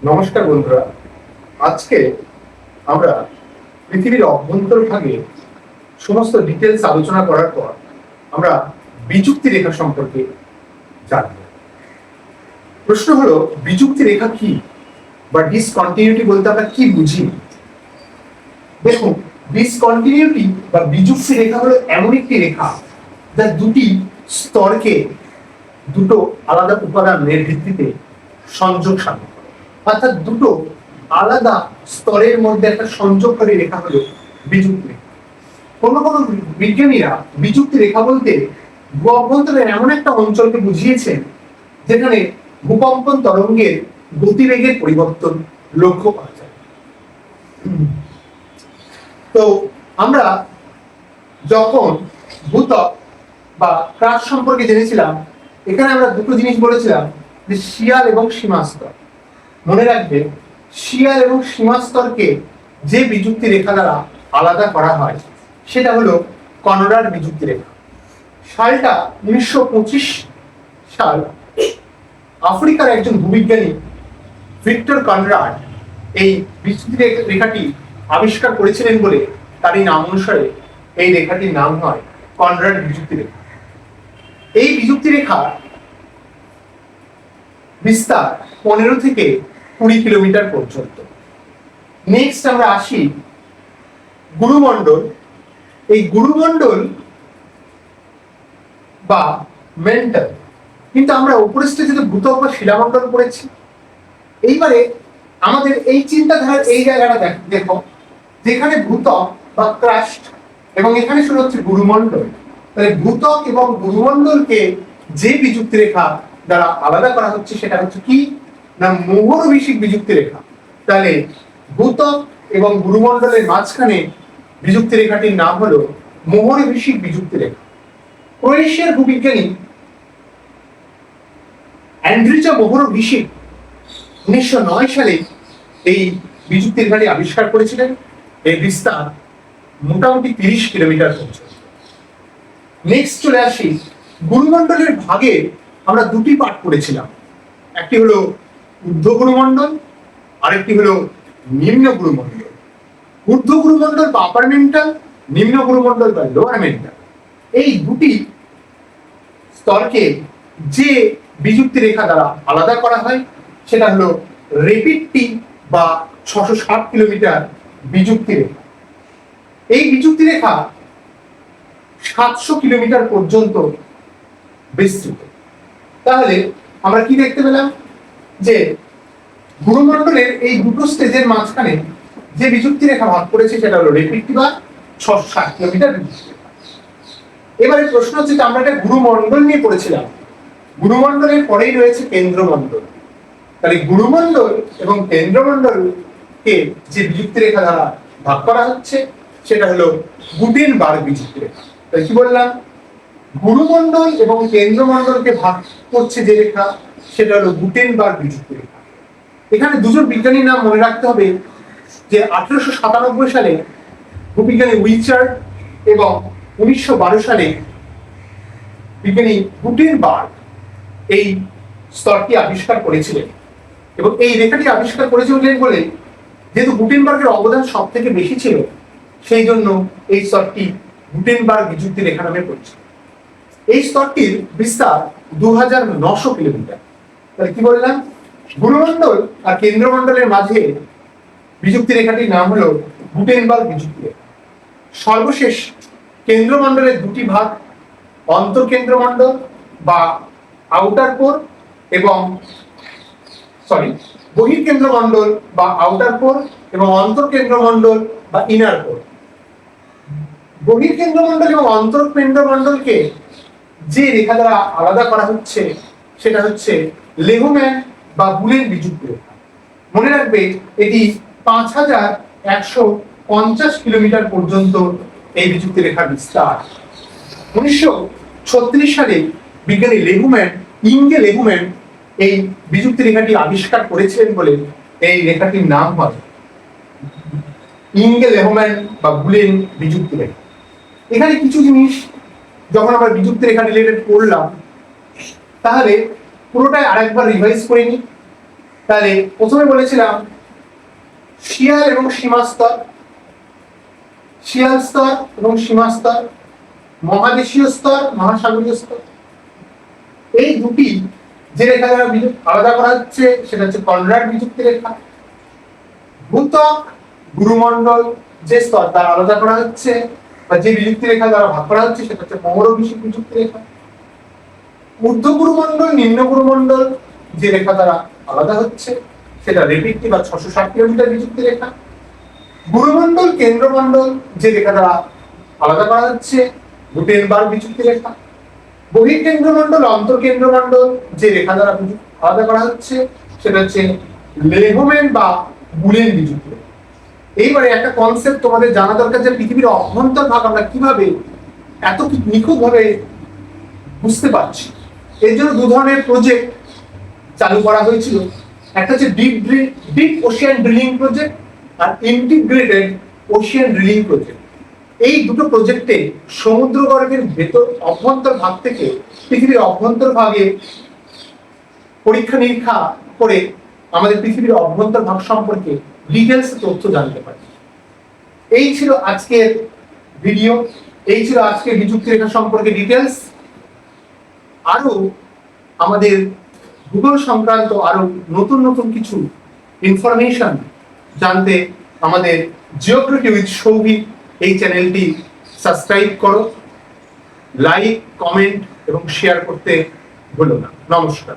নমস্কার বন্ধুরা, আজকে আমরা পৃথিবীর অভ্যন্তরভাগে সমস্ত ডিটেলস আলোচনা করার পর আমরা বিযুক্তি রেখা সম্পর্কে জানব। প্রশ্ন হলো, বিযুক্তি রেখা কি বা ডিসকন্টিনিউটি বলতে আমরা কি বুঝি? দেখুন, ডিসকন্টিনিউটি বা বিযুক্তি রেখা হলো এমন একটি রেখা যা দুটি স্তরকে দুটো আলাদা উপাদানের ভিত্তিতে সংযোগ সাধন করে, অর্থাৎ দুটো আলাদা স্তরের মধ্যে একটা সংযোগকারী রেখা হলো বিযুক্তি রেখা। কোনো কোনো বিজ্ঞানীরা বিযুক্তি রেখা বলতে ভূ অভ্যন্তরের এমন একটা অঞ্চলকে বুঝিয়েছেন যেখানে ভূকম্পন তরঙ্গের গতিবেগের পরিবর্তন লক্ষ্য করা যায়। তো আমরা যখন ভূত্বক বা ক্রাস সম্পর্কে জেনেছিলাম, এখানে আমরা দুটো জিনিস বলেছিলাম, যে শিয়াল এবং সীমাস্তর। মনে রাখবে, শিয়াল এবং সীমাস্তরকে যে বিযুক্তি রেখা দ্বারা আলাদা করা হয় সেটা হলো কনরাড বিযুক্তি রেখা। সালটা 1925 সাল। আফ্রিকার একজন ভূবিজ্ঞানী ভিক্টর কনরাড এই বিযুক্তি রেখাটি আবিষ্কার করেছিলেন বলে তারই নাম অনুসারে এই রেখাটির নাম হয় কনরাড বিযুক্তি রেখা। এই বিযুক্তি রেখা বিস্তার 15 থেকে 20 কিলোমিটার পর্যন্ত। নেক্সট আমরা আসি গুরুমণ্ডল। এই গুরুমণ্ডল বা মেন্টাল, কিন্তু আমরা উপরের স্টেজে ভূত্বক বা শিলামণ্ডল পড়েছি। এইবারে আমাদের এই চিন্তাধারার এই জায়গাটা দেখো, যেখানে ভূত্বক বা ক্রাস্ট এবং এখানে শুরু হচ্ছে গুরুমণ্ডল। তাহলে ভূত্বক এবং গুরুমণ্ডলকে যে বিযুক্তি রেখা দ্বারা আলাদা করা হচ্ছে সেটা হচ্ছে কি না, মোহরভিষিক বিযুক্তি রেখা। তাহলে ভূত্বক এবং গুরুমণ্ডলের মাঝখানে বিযুক্তি রেখাটির নাম হলো মোহরভিষিক বিযুক্তি রেখা। ক্রোয়েশিয়ার ভূবিজ্ঞানী অ্যান্ড্রিজা মোহরভিষিক 1909 সালে এই বিযুক্তি রেখাটি আবিষ্কার করেছিলেন। এর বিস্তার মোটামুটি 30 কিলোমিটার পর্যন্ত। নেক্সট চলে আসি গুরুমণ্ডলের ভাগে। আমরা দুটি পার্ট পড়েছিলাম, একটি হলো ঊর্ধ্ব গুরুমণ্ডল, আরেকটি হলো নিম্ন গুরুমণ্ডল। ঊর্ধ্ব গুরুমণ্ডল বা আপার মেন্টাল, নিম্ন গুরুমণ্ডল বা লোয়ার মেন্টাল। এই দুটি স্তরকে যে বিযুক্তি রেখা দ্বারা আলাদা করা হয় সেটা হলো রেপিডটি বা 660 কিলোমিটার বিযুক্তি রেখা। এই বিযুক্তি রেখা 700 কিলোমিটার পর্যন্ত বিস্তৃত। তাহলে আমরা কি দেখতে পেলাম, যে গুরুমণ্ডলের এই দুটো স্টেজের মাঝখানে যে বিযুক্তি রেখা ভাগ করেছে সেটা হলো রেপিডটি বা 660 কিলোমিটার বিযুক্তি রেখা। এবারে প্রশ্ন হচ্ছে যে আমরা একটা গুরুমণ্ডল নিয়ে পড়েছিলাম, গুরুমণ্ডলের পরেই রয়েছে কেন্দ্রমণ্ডল। তাহলে গুরুমণ্ডল এবং কেন্দ্রমণ্ডলকে যে বিযুক্তি রেখা দ্বারা ভাগ করা হচ্ছে সেটা হলো গুটেনবার্গ বিযুক্তি রেখা। তাই কি বললাম, গুরুমণ্ডল এবং কেন্দ্রমণ্ডলকে ভাগ করছে যে রেখা সেটা হলো গুটেনবার্গ বিযুক্তি রেখা। এখানে দুজন বিজ্ঞানীর নাম মনে রাখতে হবে, যে 1897 সালে ভূবিজ্ঞানী উইচার্ড এবং 1912 সালে বিজ্ঞানী গুটেনবার্গ এই স্তরটি আবিষ্কার করেছিলেন। এবং এই রেখাটি আবিষ্কার করেছিলেন বলে, যেহেতু গুটেনবার্গের অবদান সব থেকে বেশি ছিল, সেই জন্য এই স্তরটি গুটেনবার্গ বিযুক্তি রেখা নামে পরিচিত। এই স্তরটির বিস্তার 2900 কিলোমিটার। তাহলে কি বললাম, গুরুমণ্ডল আর কেন্দ্রমণ্ডলের মাঝে বিযুক্তি রেখাটির নাম হলো গুটেনবার্গ বিযুক্তি রেখা। সর্বশেষ কেন্দ্রমণ্ডলের দুটি ভাগ, অন্তর্কেন্দ্রমণ্ডল বা আউটার কোর এবং বহির্কেন্দ্রমণ্ডল বা আউটার কোর এবং অন্তর্কেন্দ্রমণ্ডল বা ইনার কোর। বহির্কেন্দ্রমণ্ডল এবং অন্তর্কেন্দ্রমণ্ডলকে যে রেখা দ্বারা আলাদা করা হচ্ছে সেটা হচ্ছে লেহম্যান বা বুলেন বিযুক্তি রেখা। মনে রাখবে, এটি 5150 কিলোমিটার পর্যন্ত এই বিযুক্তি রেখার বিস্তার। 1936 সালে বিজ্ঞানী ইঙ্গে লেহম্যান এই বিযুক্তি রেখাটি আবিষ্কার করেছিলেন বলে এই রেখাটির নাম হয় ইঙ্গে লেহম্যান বা বুলেন বিযুক্তি রেখা। এখানে কিছু জিনিস যখন আমরা বিযুক্তি রেখা রিলেটেড পড়লাম, তাহলে পুরোটাই আরেকবার রিভাইজ করে নিই। তাহলে প্রথমে বলেছিলাম শিয়াল এবং সীমা স্তর, শিয়াল স্তর এবং সীমা স্তর, মহাদেশীয় স্তর, মহাসাগরীয় স্তর। এই দুটি যে রেখা দ্বারা আলাদা করা হচ্ছে সেটা হচ্ছে কনরাড বিযুক্তি রেখা। ভূত্বক, গুরুমণ্ডল যে স্তর দ্বারা আলাদা করা হচ্ছে বা যে বিযুক্তি রেখা দ্বারা ভাগ করা হচ্ছে সেটা হচ্ছে মোহর বিযুক্তি রেখা। ঊর্ধ্ব গুরুমণ্ডল, নিম্ন গুরুমণ্ডল যে রেখা দ্বারা আলাদা হচ্ছে সেটা রেপিকটি বা 660 কিলোমিটার বিযুক্তি রেখা। গুরুমণ্ডল, কেন্দ্রমণ্ডল যে রেখা দ্বারা আলাদা করা হচ্ছে গুটেনবার্গ বিযুক্তি রেখা। বহির্কেন্দ্রমণ্ডল, অন্তর্কেন্দ্রমণ্ডল যে রেখা দ্বারা আলাদা করা হচ্ছে সেটা হচ্ছে লেহম্যান বা বুলেন বিযুক্তি রেখা। এইবারে একটা কনসেপ্ট তোমাদের জানা দরকার যে পৃথিবীর অভ্যন্তর ভাগ আমরা কিভাবে এত নিখুঁত ভাবে বুঝতে পারছি। এর জন্য দু ধরনের প্রজেক্ট চালু করা হয়েছিল। একটা হচ্ছে ডিপ ওশিয়ান ড্রিলিং প্রজেক্ট আর ইন্টিগ্রেটেড ওশিয়ান ড্রিলিং প্রজেক্ট। এই দুটো প্রজেক্টে সমুদ্রগর্ভের ভেতর অভ্যন্তর ভাগ থেকে পৃথিবীর অভ্যন্তর ভাগে পরীক্ষা নিরীক্ষা করে আমাদের পৃথিবীর অভ্যন্তর ভাগ সম্পর্কে ডিটেলস তথ্য জানতে পারি। এই ছিল আজকের ভিডিও, এই ছিল আজকের বিযুক্তি রেখা সম্পর্কে ডিটেলস। আরো আমাদের ভূগোল সংক্রান্ত আরো নতুন নতুন কিছু ইনফরমেশন জানতে আমাদের জিওগ্রাফি উইথ সৌভিক এই চ্যানেলটি সাবস্ক্রাইব করো, লাইক, কমেন্ট এবং শেয়ার করতে ভুলো না। নমস্কার।